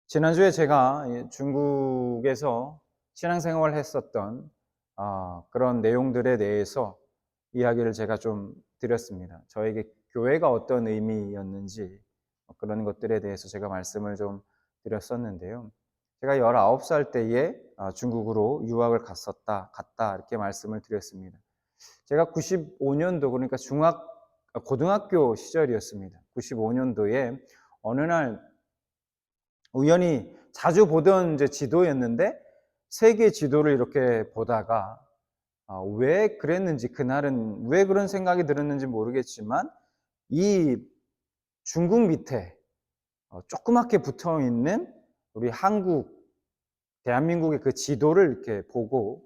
지난주에 제가 중국에서 신앙생활을 했었던 그런 내용들에 대해서 이야기를 제가 좀 드렸습니다. 저에게 교회가 어떤 의미였는지 그런 것들에 대해서 제가 말씀을 좀 드렸었는데요. 제가 19살 때에 중국으로 유학을 갔다 이렇게 말씀을 드렸습니다. 제가 95년도 그러니까 고등학교 시절이었습니다. 95년도에 어느 날 우연히 자주 보던 이제 지도였는데 세계 지도를 이렇게 보다가 왜 그랬는지 그날은 왜 그런 생각이 들었는지 모르겠지만 이 중국 밑에 조그맣게 붙어 있는 우리 대한민국의 그 지도를 이렇게 보고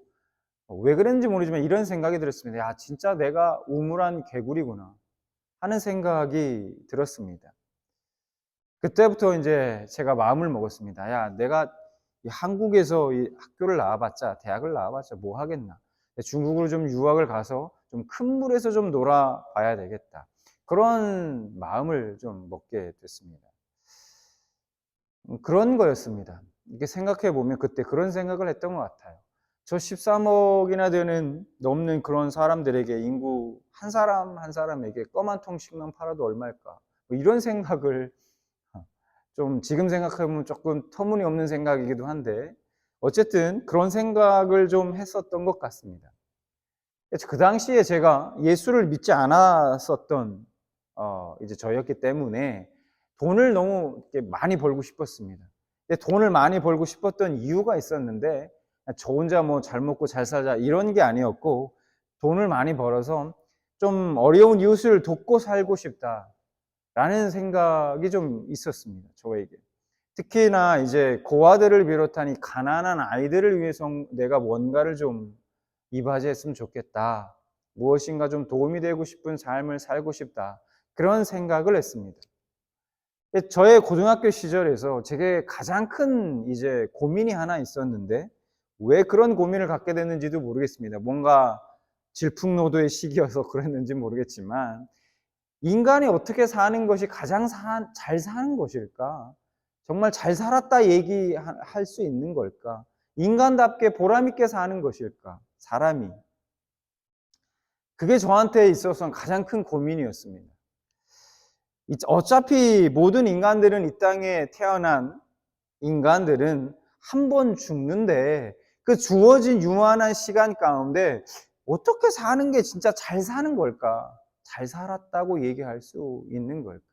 왜 그랬는지 모르지만 이런 생각이 들었습니다. 야, 진짜 내가 우물한 개구리구나 하는 생각이 들었습니다. 그때부터 이제 제가 마음을 먹었습니다. 야, 내가 이 한국에서 이 학교를 나와봤자, 대학을 나와봤자 뭐 하겠나. 중국으로 좀 유학을 가서 좀 큰 물에서 좀 놀아봐야 되겠다. 그런 마음을 좀 먹게 됐습니다. 그런 거였습니다. 이렇게 생각해 보면 그때 그런 생각을 했던 것 같아요. 저 13억이나 넘는 그런 사람들에게 인구 한 사람 한 사람에게 껌 한 통씩만 팔아도 얼마일까? 뭐 이런 생각을 좀 지금 생각해보면 조금 터무니없는 생각이기도 한데 어쨌든 그런 생각을 좀 했었던 것 같습니다. 그 당시에 제가 예수를 믿지 않았었던 이제 저였기 때문에 돈을 너무 많이 벌고 싶었습니다. 돈을 많이 벌고 싶었던 이유가 있었는데 저 혼자 뭐 잘 먹고 잘 살자 이런 게 아니었고 돈을 많이 벌어서 좀 어려운 이웃을 돕고 살고 싶다라는 생각이 좀 있었습니다. 저에게. 특히나 이제 고아들을 비롯한 이 가난한 아이들을 위해서 내가 뭔가를 좀 이바지했으면 좋겠다. 무엇인가 좀 도움이 되고 싶은 삶을 살고 싶다. 그런 생각을 했습니다. 저의 고등학교 시절에서 제게 가장 큰 이제 고민이 하나 있었는데 왜 그런 고민을 갖게 됐는지도 모르겠습니다. 뭔가 질풍노도의 시기여서 그랬는지 모르겠지만 인간이 어떻게 사는 것이 가장 잘 사는 것일까? 정말 잘 살았다 얘기할 수 있는 걸까? 인간답게 보람있게 사는 것일까? 사람이. 그게 저한테 있어서는 가장 큰 고민이었습니다. 어차피 모든 인간들은 이 땅에 태어난 인간들은 한 번 죽는데 그 주어진 유한한 시간 가운데 어떻게 사는 게 진짜 잘 사는 걸까? 잘 살았다고 얘기할 수 있는 걸까?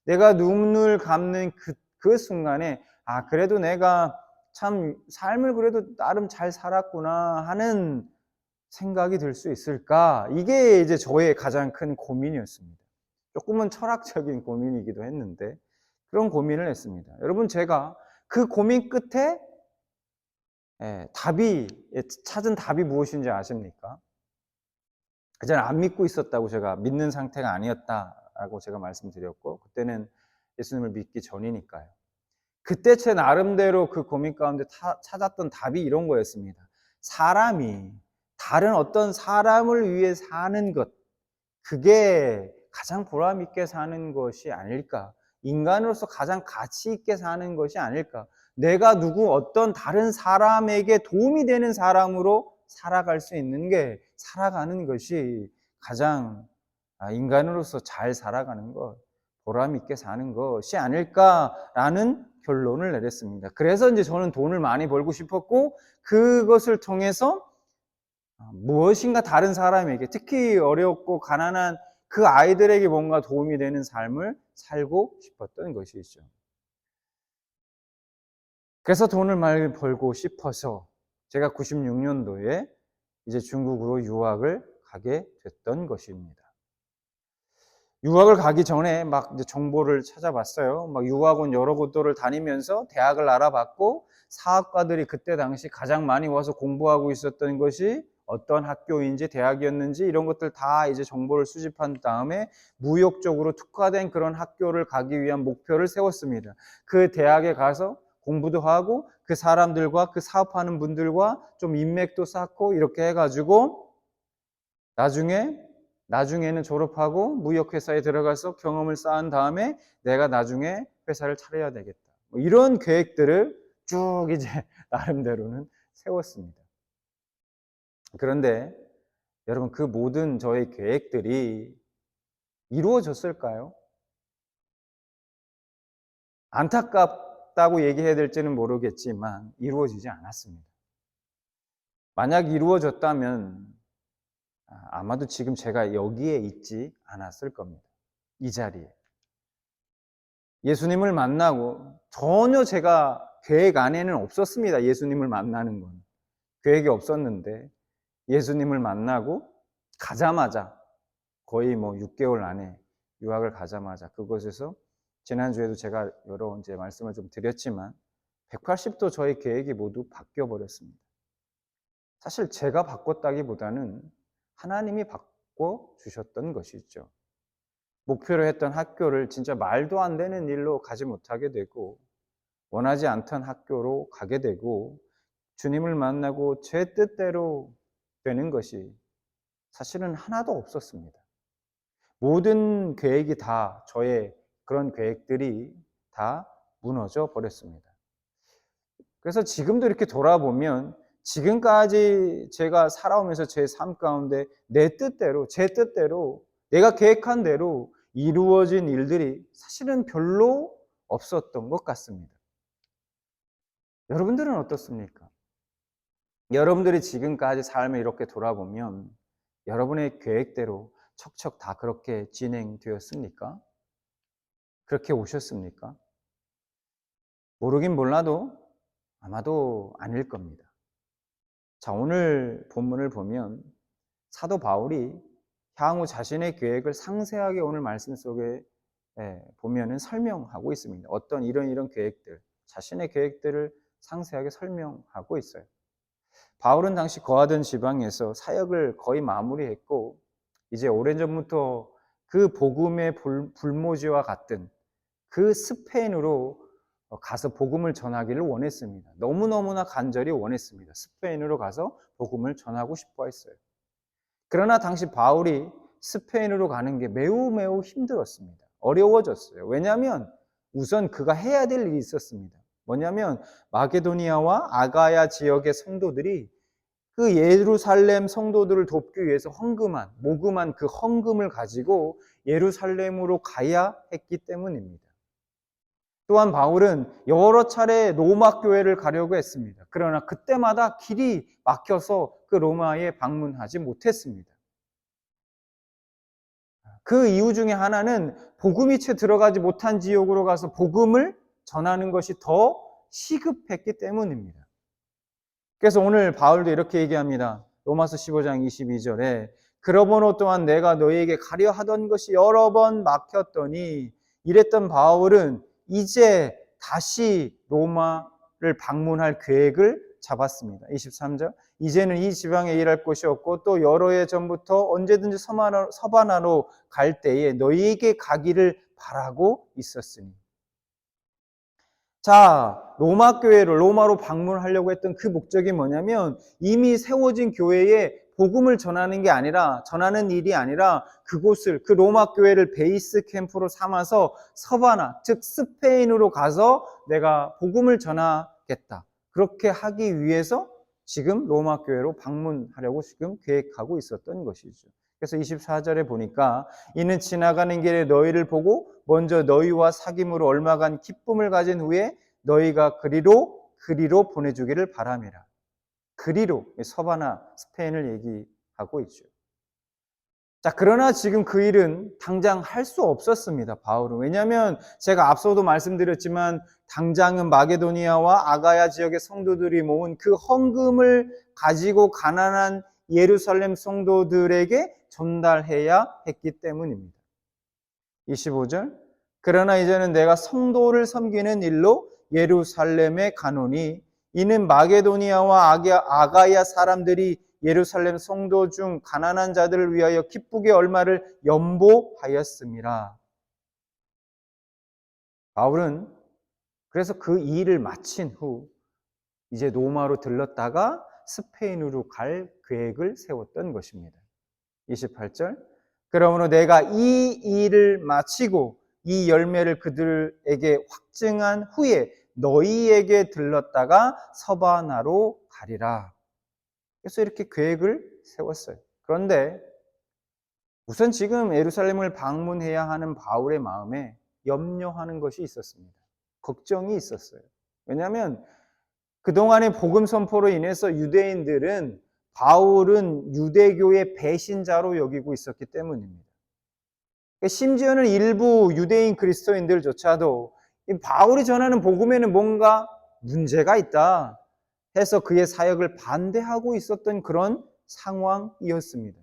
내가 눈을 감는 그 순간에 그래도 내가 참 삶을 그래도 나름 잘 살았구나 하는 생각이 들 수 있을까? 이게 이제 저의 가장 큰 고민이었습니다. 조금은 철학적인 고민이기도 했는데 그런 고민을 했습니다. 여러분 제가 그 고민 끝에 찾은 답이 무엇인지 아십니까? 그전에 안 믿고 있었다고 제가 믿는 상태가 아니었다라고 제가 말씀드렸고 그때는 예수님을 믿기 전이니까요. 그때 제 나름대로 그 고민 가운데 찾았던 답이 이런 거였습니다. 사람이 다른 어떤 사람을 위해 사는 것, 그게 가장 보람 있게 사는 것이 아닐까? 인간으로서 가장 가치 있게 사는 것이 아닐까? 내가 어떤 다른 사람에게 도움이 되는 사람으로 살아가는 것이 가장 인간으로서 잘 살아가는 것, 보람 있게 사는 것이 아닐까라는 결론을 내렸습니다. 그래서 이제 저는 돈을 많이 벌고 싶었고 그것을 통해서 무엇인가 다른 사람에게 특히 어렵고 가난한 그 아이들에게 뭔가 도움이 되는 삶을 살고 싶었던 것이죠. 그래서 돈을 많이 벌고 싶어서 제가 96년도에 이제 중국으로 유학을 가게 됐던 것입니다. 유학을 가기 전에 막 이제 정보를 찾아봤어요. 막 유학원 여러 곳들을 다니면서 대학을 알아봤고 사학과들이 그때 당시 가장 많이 와서 공부하고 있었던 것이 어떤 학교인지 대학이었는지 이런 것들 다 이제 정보를 수집한 다음에 무역적으로 특화된 그런 학교를 가기 위한 목표를 세웠습니다. 그 대학에 가서 공부도 하고 그 사람들과 그 사업하는 분들과 좀 인맥도 쌓고 이렇게 해가지고 나중에는 졸업하고 무역회사에 들어가서 경험을 쌓은 다음에 내가 나중에 회사를 차려야 되겠다. 뭐 이런 계획들을 쭉 이제 나름대로는 세웠습니다. 그런데 여러분, 그 모든 저의 계획들이 이루어졌을까요? 안타깝다고 얘기해야 될지는 모르겠지만 이루어지지 않았습니다. 만약 이루어졌다면 아마도 지금 제가 여기에 있지 않았을 겁니다. 이 자리에. 예수님을 만나고 전혀 제가 계획 안에는 없었습니다. 예수님을 만나는 건. 계획이 없었는데 예수님을 만나고 가자마자 거의 6개월 안에 유학을 가자마자 그곳에서 지난주에도 제가 여러 이제 말씀을 좀 드렸지만 180도 저의 계획이 모두 바뀌어 버렸습니다. 사실 제가 바꿨다기보다는 하나님이 바꿔 주셨던 것이죠. 목표로 했던 학교를 진짜 말도 안 되는 일로 가지 못하게 되고 원하지 않던 학교로 가게 되고 주님을 만나고 제 뜻대로 되는 것이 사실은 하나도 없었습니다. 모든 계획이 다 저의 그런 계획들이 다 무너져 버렸습니다. 그래서 지금도 이렇게 돌아보면 지금까지 제가 살아오면서 제 삶 가운데 내 뜻대로, 제 뜻대로, 내가 계획한 대로 이루어진 일들이 사실은 별로 없었던 것 같습니다. 여러분들은 어떻습니까? 여러분들이 지금까지 삶을 이렇게 돌아보면 여러분의 계획대로 척척 다 그렇게 진행되었습니까? 그렇게 오셨습니까? 모르긴 몰라도 아마도 아닐 겁니다. 자, 오늘 본문을 보면 사도 바울이 향후 자신의 계획을 상세하게 오늘 말씀 속에 보면은 설명하고 있습니다. 어떤 이런 계획들, 자신의 계획들을 상세하게 설명하고 있어요. 바울은 당시 거하던 지방에서 사역을 거의 마무리했고 이제 오래전부터 그 복음의 불모지와 같은 그 스페인으로 가서 복음을 전하기를 원했습니다. 너무너무나 간절히 원했습니다. 스페인으로 가서 복음을 전하고 싶어 했어요. 그러나 당시 바울이 스페인으로 가는 게 매우 힘들었습니다. 어려워졌어요. 왜냐하면 우선 그가 해야 될 일이 있었습니다. 뭐냐면 마게도니아와 아가야 지역의 성도들이 그 예루살렘 성도들을 돕기 위해서 모금한 그 헌금을 가지고 예루살렘으로 가야 했기 때문입니다. 또한 바울은 여러 차례 로마 교회를 가려고 했습니다. 그러나 그때마다 길이 막혀서 그 로마에 방문하지 못했습니다. 그 이유 중에 하나는 복음이 채 들어가지 못한 지역으로 가서 복음을 전하는 것이 더 시급했기 때문입니다. 그래서 오늘 바울도 이렇게 얘기합니다. 로마서 15장 22절에 그러므로 또한 내가 너희에게 가려 하던 것이 여러 번 막혔더니 이랬던 바울은 이제 다시 로마를 방문할 계획을 잡았습니다. 23절 이제는 이 지방에 일할 곳이 없고 또 여러 해 전부터 언제든지 서바나로 갈 때에 너희에게 가기를 바라고 있었으니. 자, 로마로 방문하려고 했던 그 목적이 뭐냐면 이미 세워진 교회에 복음을 전하는 게 아니라, 전하는 일이 아니라 그곳을, 그 로마 교회를 베이스 캠프로 삼아서 서바나, 즉 스페인으로 가서 내가 복음을 전하겠다. 그렇게 하기 위해서 지금 로마 교회로 방문하려고 지금 계획하고 있었던 것이죠. 그래서 24절에 보니까 이는 지나가는 길에 너희를 보고 먼저 너희와 사귐으로 얼마간 기쁨을 가진 후에 너희가 그리로 보내주기를 바람이라. 그리로, 서바나 스페인을 얘기하고 있죠. 자, 그러나 지금 그 일은 당장 할 수 없었습니다, 바울은. 왜냐하면 제가 앞서도 말씀드렸지만 당장은 마게도니아와 아가야 지역의 성도들이 모은 그 헌금을 가지고 가난한 예루살렘 성도들에게 전달해야 했기 때문입니다. 25절 그러나 이제는 내가 성도를 섬기는 일로 예루살렘에 가노니 이는 마게도니아와 아가야 사람들이 예루살렘 성도 중 가난한 자들을 위하여 기쁘게 얼마를 연보하였음이라. 바울은 그래서 그 일을 마친 후 이제 로마로 들렀다가 스페인으로 갈 계획을 세웠던 것입니다. 28절 그러므로 내가 이 일을 마치고 이 열매를 그들에게 확증한 후에 너희에게 들렀다가 서바나로 가리라. 그래서 이렇게 계획을 세웠어요. 그런데 우선 지금 예루살렘을 방문해야 하는 바울의 마음에 염려하는 것이 있었습니다. 걱정이 있었어요. 왜냐하면 그동안의 복음 선포로 인해서 유대인들은 바울은 유대교의 배신자로 여기고 있었기 때문입니다. 심지어는 일부 유대인 그리스도인들조차도 이 바울이 전하는 복음에는 뭔가 문제가 있다 해서 그의 사역을 반대하고 있었던 그런 상황이었습니다.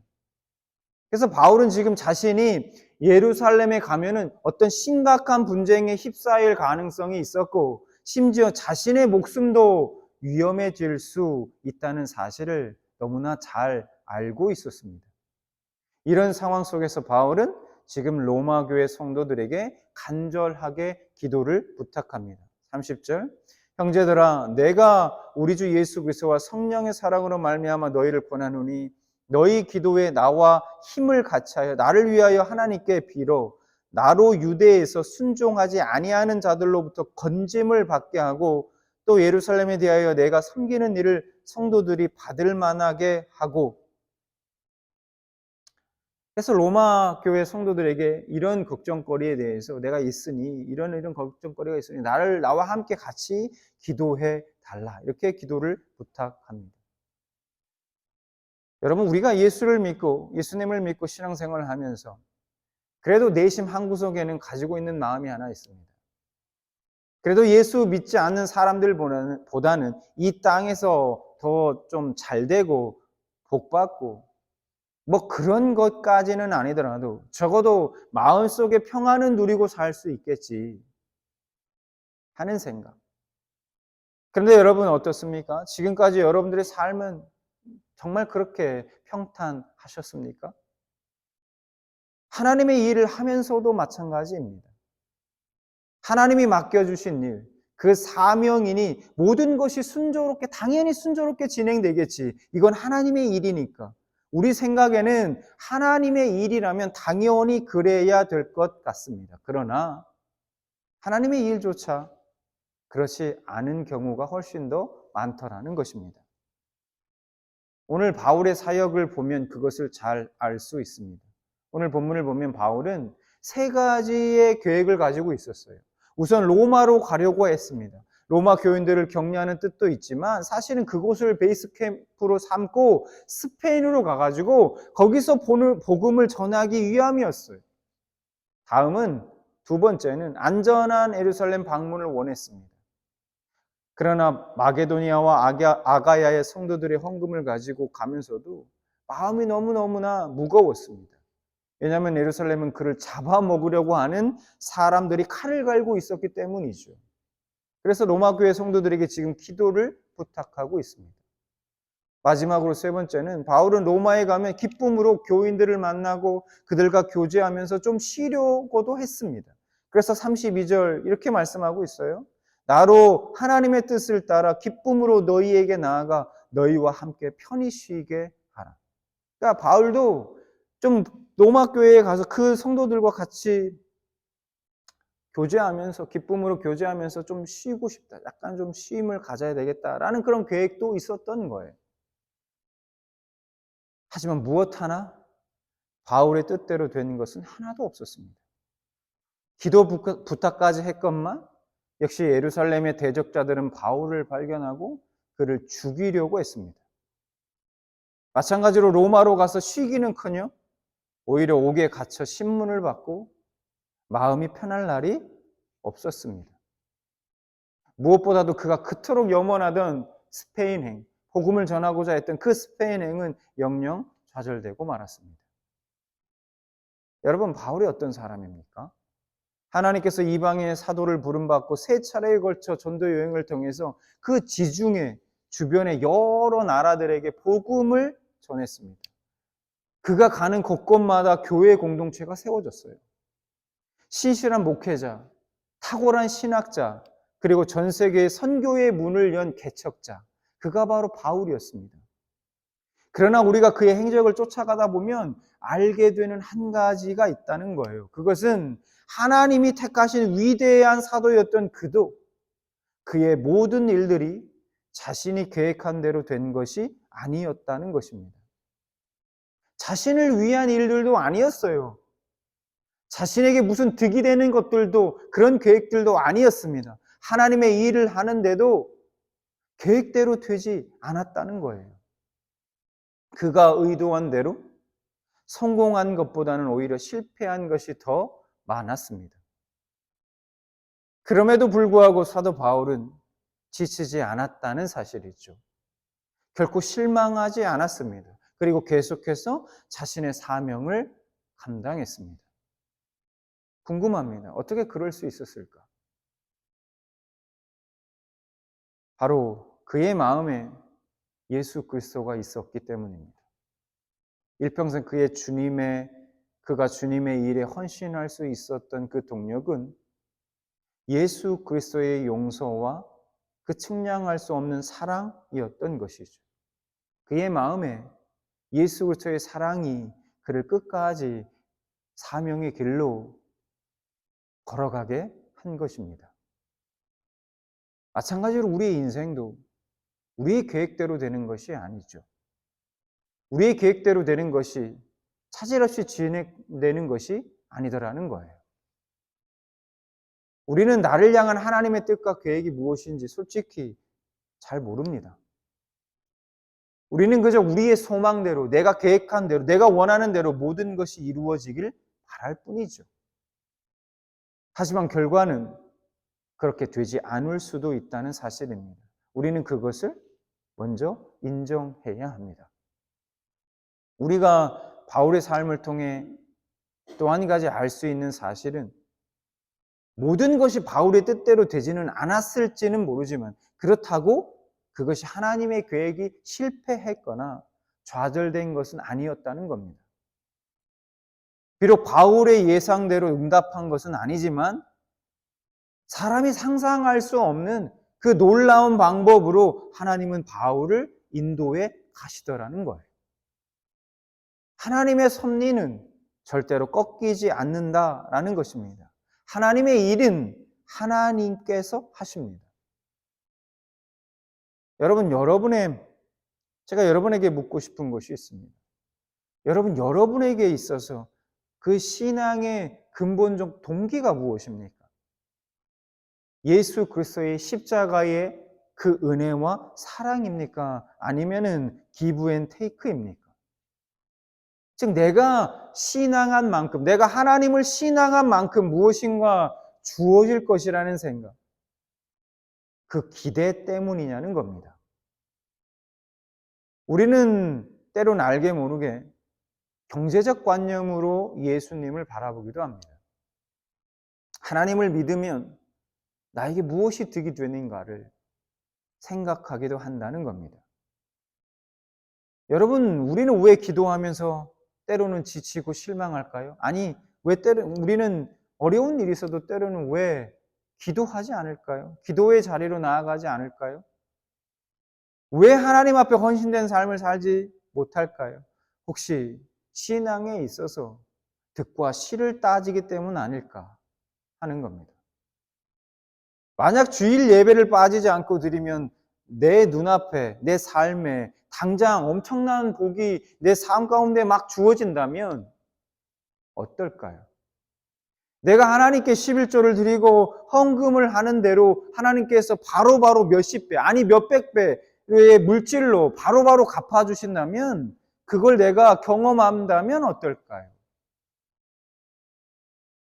그래서 바울은 지금 자신이 예루살렘에 가면은 어떤 심각한 분쟁에 휩싸일 가능성이 있었고, 심지어 자신의 목숨도 위험해질 수 있다는 사실을 너무나 잘 알고 있었습니다. 이런 상황 속에서 바울은 지금 로마 교회 성도들에게 간절하게 기도를 부탁합니다. 30절, 형제들아, 내가 우리 주 예수 그리스도와 성령의 사랑으로 말미암아 너희를 권하노니 너희 기도에 나와 힘을 같이하여 나를 위하여 하나님께 빌어 나로 유대에서 순종하지 아니하는 자들로부터 건짐을 받게 하고 또 예루살렘에 대하여 내가 섬기는 일을 성도들이 받을 만하게 하고. 그래서 로마 교회 성도들에게 이런 걱정거리에 대해서 내가 있으니 이런 걱정거리가 있으니 나와 함께 같이 기도해 달라, 이렇게 기도를 부탁합니다. 여러분, 우리가 예수를 믿고 예수님을 믿고 신앙생활을 하면서 그래도 내심 한구석에는 가지고 있는 마음이 하나 있습니다. 그래도 예수 믿지 않는 사람들보다는 이 땅에서 더 좀 잘되고 복받고 뭐 그런 것까지는 아니더라도 적어도 마음속에 평안은 누리고 살 수 있겠지 하는 생각. 그런데 여러분 어떻습니까? 지금까지 여러분들의 삶은 정말 그렇게 평탄하셨습니까? 하나님의 일을 하면서도 마찬가지입니다. 하나님이 맡겨주신 일, 그 사명이니 모든 것이 당연히 순조롭게 진행되겠지. 이건 하나님의 일이니까. 우리 생각에는 하나님의 일이라면 당연히 그래야 될 것 같습니다. 그러나 하나님의 일조차 그렇지 않은 경우가 훨씬 더 많더라는 것입니다. 오늘 바울의 사역을 보면 그것을 잘 알 수 있습니다. 오늘 본문을 보면 바울은 세 가지의 계획을 가지고 있었어요. 우선 로마로 가려고 했습니다. 로마 교인들을 격려하는 뜻도 있지만 사실은 그곳을 베이스 캠프로 삼고 스페인으로 가가지고 거기서 복음을 전하기 위함이었어요. 다음은 두 번째는 안전한 예루살렘 방문을 원했습니다. 그러나 마게도니아와 아가야의 성도들의 헌금을 가지고 가면서도 마음이 너무너무나 무거웠습니다. 왜냐하면 예루살렘은 그를 잡아먹으려고 하는 사람들이 칼을 갈고 있었기 때문이죠. 그래서 로마 교회 성도들에게 지금 기도를 부탁하고 있습니다. 마지막으로 세 번째는 바울은 로마에 가면 기쁨으로 교인들을 만나고 그들과 교제하면서 좀 쉬려고도 했습니다. 그래서 32절 이렇게 말씀하고 있어요. 나로 하나님의 뜻을 따라 기쁨으로 너희에게 나아가 너희와 함께 편히 쉬게 하라. 그러니까 바울도 좀 로마 교회에 가서 그 성도들과 같이 교제하면서 기쁨으로 교제하면서 좀 쉬고 싶다. 약간 좀 쉼을 가져야 되겠다라는 그런 계획도 있었던 거예요. 하지만 무엇 하나 바울의 뜻대로 되는 것은 하나도 없었습니다. 기도 부탁까지 했건만 역시 예루살렘의 대적자들은 바울을 발견하고 그를 죽이려고 했습니다. 마찬가지로 로마로 가서 쉬기는커녕 오히려 옥에 갇혀 신문을 받고 마음이 편할 날이 없었습니다. 무엇보다도 그가 그토록 염원하던 스페인행, 복음을 전하고자 했던 그 스페인행은 영영 좌절되고 말았습니다. 여러분, 바울이 어떤 사람입니까? 하나님께서 이방인의 사도를 부름받고 세 차례에 걸쳐 전도 여행을 통해서 그 지중해 주변의 여러 나라들에게 복음을 전했습니다. 그가 가는 곳곳마다 교회 공동체가 세워졌어요. 신실한 목회자, 탁월한 신학자, 그리고 전 세계의 선교의 문을 연 개척자, 그가 바로 바울이었습니다. 그러나 우리가 그의 행적을 쫓아가다 보면 알게 되는 한 가지가 있다는 거예요. 그것은 하나님이 택하신 위대한 사도였던 그도 그의 모든 일들이 자신이 계획한 대로 된 것이 아니었다는 것입니다. 자신을 위한 일들도 아니었어요. 자신에게 무슨 득이 되는 것들도 그런 계획들도 아니었습니다. 하나님의 일을 하는데도 계획대로 되지 않았다는 거예요. 그가 의도한 대로 성공한 것보다는 오히려 실패한 것이 더 많았습니다. 그럼에도 불구하고 사도 바울은 지치지 않았다는 사실이죠. 결코 실망하지 않았습니다. 그리고 계속해서 자신의 사명을 감당했습니다. 궁금합니다. 어떻게 그럴 수 있었을까? 바로 그의 마음에 예수 그리스도가 있었기 때문입니다. 일평생 그가 주님의 일에 헌신할 수 있었던 그 동력은 예수 그리스도의 용서와 그 측량할 수 없는 사랑이었던 것이죠. 그의 마음에 예수 그리스도의 사랑이 그를 끝까지 사명의 길로 걸어가게 한 것입니다. 마찬가지로 우리의 인생도 우리의 계획대로 되는 것이 아니죠. 우리의 계획대로 되는 것이 차질 없이 진행되는 것이 아니더라는 거예요. 우리는 나를 향한 하나님의 뜻과 계획이 무엇인지 솔직히 잘 모릅니다. 우리는 그저 우리의 소망대로, 내가 계획한 대로, 내가 원하는 대로 모든 것이 이루어지길 바랄 뿐이죠. 하지만 결과는 그렇게 되지 않을 수도 있다는 사실입니다. 우리는 그것을 먼저 인정해야 합니다. 우리가 바울의 삶을 통해 또 한 가지 알 수 있는 사실은 모든 것이 바울의 뜻대로 되지는 않았을지는 모르지만 그렇다고 그것이 하나님의 계획이 실패했거나 좌절된 것은 아니었다는 겁니다. 비록 바울의 예상대로 응답한 것은 아니지만 사람이 상상할 수 없는 그 놀라운 방법으로 하나님은 바울을 인도해 가시더라는 거예요. 하나님의 섭리는 절대로 꺾이지 않는다라는 것입니다. 하나님의 일은 하나님께서 하십니다. 제가 여러분에게 묻고 싶은 것이 있습니다. 여러분에게 있어서 그 신앙의 근본적 동기가 무엇입니까? 예수 그리스도의 십자가의 그 은혜와 사랑입니까? 아니면은 기브 앤 테이크입니까? 즉 내가 신앙한 만큼, 내가 하나님을 신앙한 만큼 무엇인가 주어질 것이라는 생각, 그 기대 때문이냐는 겁니다. 우리는 때로는 알게 모르게 경제적 관념으로 예수님을 바라보기도 합니다. 하나님을 믿으면 나에게 무엇이 득이 되는가를 생각하기도 한다는 겁니다. 여러분, 우리는 왜 기도하면서 때로는 지치고 실망할까요? 아니, 우리는 어려운 일이 있어도 때로는 왜 기도하지 않을까요? 기도의 자리로 나아가지 않을까요? 왜 하나님 앞에 헌신된 삶을 살지 못할까요? 혹시 신앙에 있어서 득과 실을 따지기 때문 아닐까 하는 겁니다. 만약 주일 예배를 빠지지 않고 드리면 내 눈앞에, 내 삶에 당장 엄청난 복이 내 삶 가운데 막 주어진다면 어떨까요? 내가 하나님께 11조를 드리고 헌금을 하는 대로 하나님께서 바로바로 몇십 배, 아니 몇백 배의 물질로 바로바로 갚아주신다면 그걸 내가 경험한다면 어떨까요?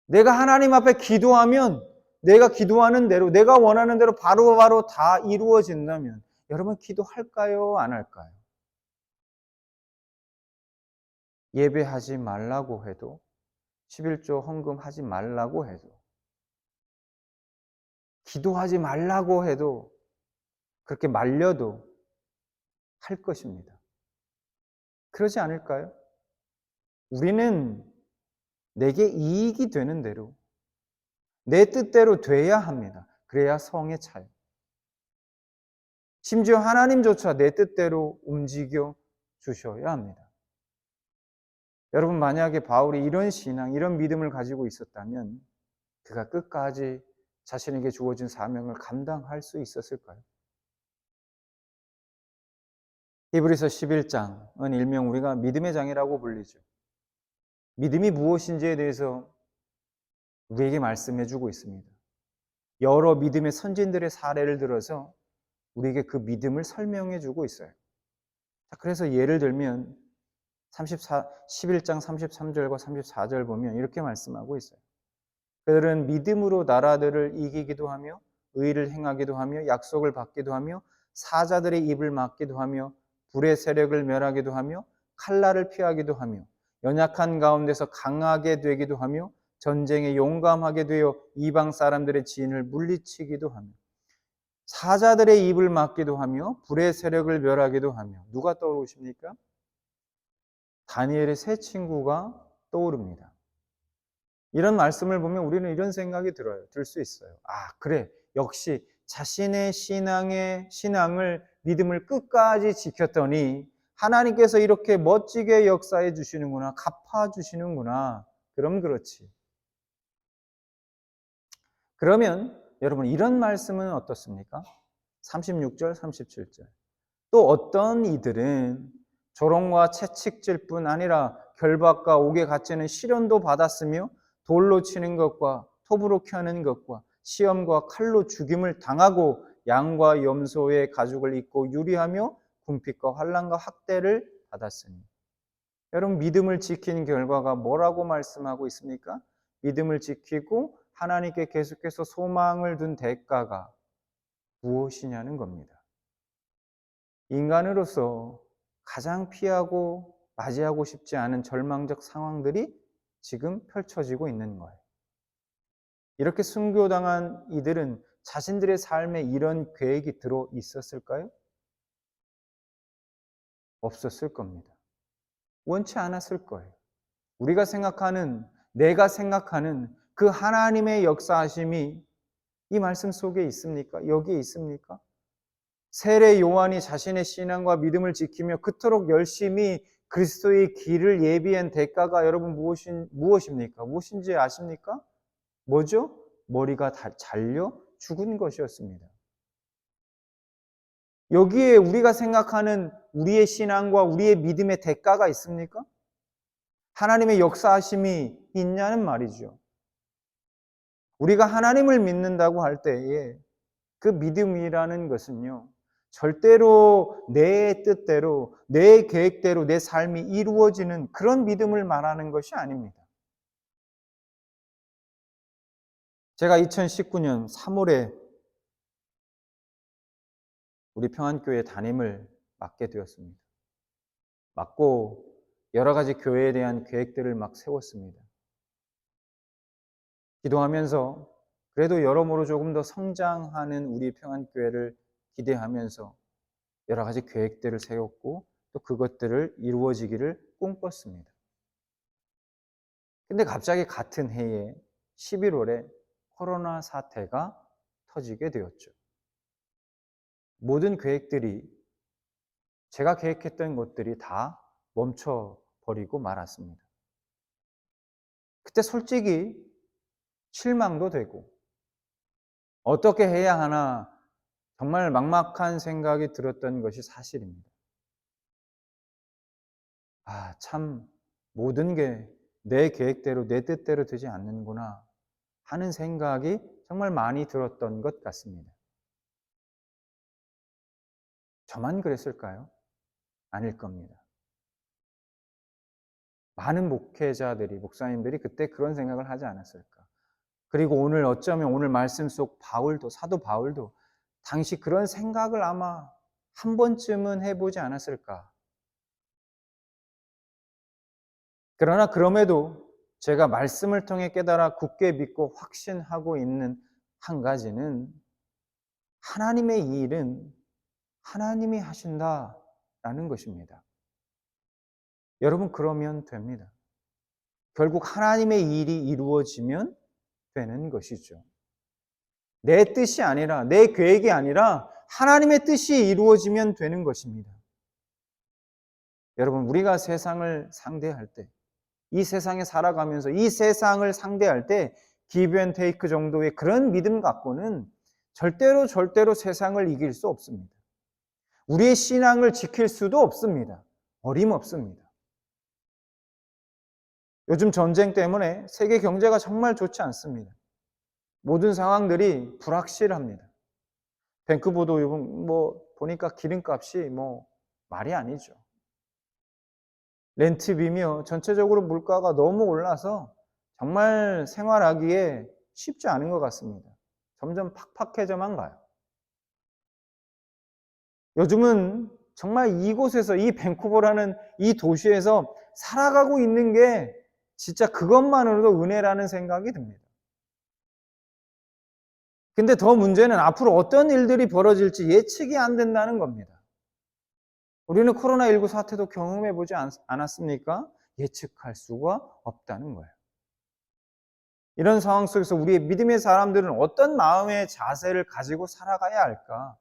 내가 하나님 앞에 기도하면 내가 기도하는 대로, 내가 원하는 대로 바로바로 다 이루어진다면 여러분 기도할까요? 안 할까요? 예배하지 말라고 해도 11조 헌금하지 말라고 해도 기도하지 말라고 해도 그렇게 말려도 할 것입니다. 그러지 않을까요? 우리는 내게 이익이 되는 대로 내 뜻대로 돼야 합니다. 그래야 성에 차요. 심지어 하나님조차 내 뜻대로 움직여 주셔야 합니다. 여러분 만약에 바울이 이런 신앙, 이런 믿음을 가지고 있었다면 그가 끝까지 자신에게 주어진 사명을 감당할 수 있었을까요? 히브리서 11장은 일명 우리가 믿음의 장이라고 불리죠. 믿음이 무엇인지에 대해서 우리에게 말씀해 주고 있습니다. 여러 믿음의 선진들의 사례를 들어서 우리에게 그 믿음을 설명해 주고 있어요. 그래서 예를 들면 11장 33절과 34절 보면 이렇게 말씀하고 있어요. 그들은 믿음으로 나라들을 이기기도 하며 의를 행하기도 하며 약속을 받기도 하며 사자들의 입을 막기도 하며 불의 세력을 멸하기도 하며 칼날을 피하기도 하며 연약한 가운데서 강하게 되기도 하며 전쟁에 용감하게 되어 이방 사람들의 지인을 물리치기도 하며 사자들의 입을 막기도 하며 불의 세력을 멸하기도 하며 누가 떠오르십니까? 다니엘의 세 친구가 떠오릅니다. 이런 말씀을 보면 우리는 이런 생각이 들 수 있어요. 아, 그래. 역시 자신의 신앙을 믿음을 끝까지 지켰더니 하나님께서 이렇게 멋지게 역사해 주시는구나. 갚아 주시는구나. 그럼 그렇지. 그러면 여러분 이런 말씀은 어떻습니까? 36절, 37절. 또 어떤 이들은 조롱과 채찍질 뿐 아니라 결박과 옥에 갇히는 시련도 받았으며 돌로 치는 것과 톱으로 켜는 것과 시험과 칼로 죽임을 당하고 양과 염소의 가죽을 입고 유리하며 궁핍과 환난과 학대를 받았으니. 여러분 믿음을 지킨 결과가 뭐라고 말씀하고 있습니까? 믿음을 지키고 하나님께 계속해서 소망을 둔 대가가 무엇이냐는 겁니다. 인간으로서 가장 피하고 맞이하고 싶지 않은 절망적 상황들이 지금 펼쳐지고 있는 거예요. 이렇게 순교당한 이들은 자신들의 삶에 이런 계획이 들어 있었을까요? 없었을 겁니다. 원치 않았을 거예요. 내가 생각하는 그 하나님의 역사하심이 이 말씀 속에 있습니까? 여기에 있습니까? 세례 요한이 자신의 신앙과 믿음을 지키며 그토록 열심히 그리스도의 길을 예비한 대가가 여러분 무엇입니까? 무엇인지 아십니까? 뭐죠? 머리가 잘려 죽은 것이었습니다. 여기에 우리가 생각하는 우리의 신앙과 우리의 믿음의 대가가 있습니까? 하나님의 역사하심이 있냐는 말이죠. 우리가 하나님을 믿는다고 할 때에 그 믿음이라는 것은요, 절대로 내 뜻대로, 내 계획대로 내 삶이 이루어지는 그런 믿음을 말하는 것이 아닙니다. 제가 2019년 3월에 우리 평안교회 담임을 맡게 되었습니다. 맡고 여러 가지 교회에 대한 계획들을 막 세웠습니다. 기도하면서 그래도 여러모로 조금 더 성장하는 우리 평안교회를 기대하면서 여러 가지 계획들을 세웠고 또 그것들을 이루어지기를 꿈꿨습니다. 근데 갑자기 같은 해에 11월에 코로나 사태가 터지게 되었죠. 모든 계획들이 제가 계획했던 것들이 다 멈춰버리고 말았습니다. 그때 솔직히 실망도 되고 어떻게 해야 하나 정말 막막한 생각이 들었던 것이 사실입니다. 아, 참 모든 게 내 계획대로 내 뜻대로 되지 않는구나 하는 생각이 정말 많이 들었던 것 같습니다. 저만 그랬을까요? 아닐 겁니다. 많은 목사님들이 그때 그런 생각을 하지 않았을까. 그리고 어쩌면 오늘 말씀 속 사도 바울도 당시 그런 생각을 아마 한 번쯤은 해보지 않았을까. 그러나 그럼에도 제가 말씀을 통해 깨달아 굳게 믿고 확신하고 있는 한 가지는 하나님의 이 일은 하나님이 하신다라는 것입니다. 여러분 그러면 됩니다. 결국 하나님의 일이 이루어지면 되는 것이죠. 내 뜻이 아니라 내 계획이 아니라 하나님의 뜻이 이루어지면 되는 것입니다. 여러분 우리가 세상을 상대할 때 이 세상에 살아가면서 이 세상을 상대할 때 give and take 정도의 그런 믿음 갖고는 절대로 세상을 이길 수 없습니다. 우리의 신앙을 지킬 수도 없습니다. 어림없습니다. 요즘 전쟁 때문에 세계 경제가 정말 좋지 않습니다. 모든 상황들이 불확실합니다. 밴쿠버도 요즘 보니까 기름값이 말이 아니죠. 렌트비며 전체적으로 물가가 너무 올라서 정말 생활하기에 쉽지 않은 것 같습니다. 점점 팍팍해져만 가요. 요즘은 정말 이곳에서, 이 밴쿠버라는 이 도시에서 살아가고 있는 게 진짜 그것만으로도 은혜라는 생각이 듭니다. 근데 더 문제는 앞으로 어떤 일들이 벌어질지 예측이 안 된다는 겁니다. 우리는 코로나19 사태도 경험해 보지 않았습니까? 예측할 수가 없다는 거예요. 이런 상황 속에서 우리의 믿음의 사람들은 어떤 마음의 자세를 가지고 살아가야 할까?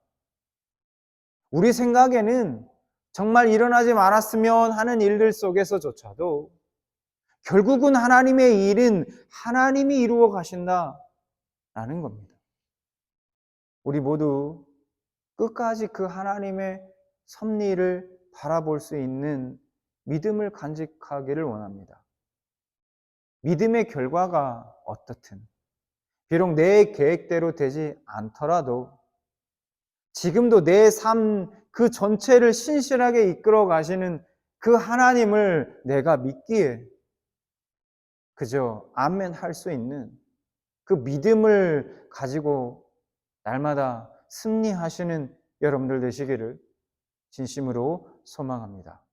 우리 생각에는 정말 일어나지 말았으면 하는 일들 속에서조차도 결국은 하나님의 일은 하나님이 이루어 가신다라는 겁니다. 우리 모두 끝까지 그 하나님의 섭리를 바라볼 수 있는 믿음을 간직하기를 원합니다. 믿음의 결과가 어떻든, 비록 내 계획대로 되지 않더라도 지금도 내 삶 그 전체를 신실하게 이끌어 가시는 그 하나님을 내가 믿기에 그저 아멘 할 수 있는 그 믿음을 가지고 날마다 승리하시는 여러분들 되시기를 진심으로 소망합니다.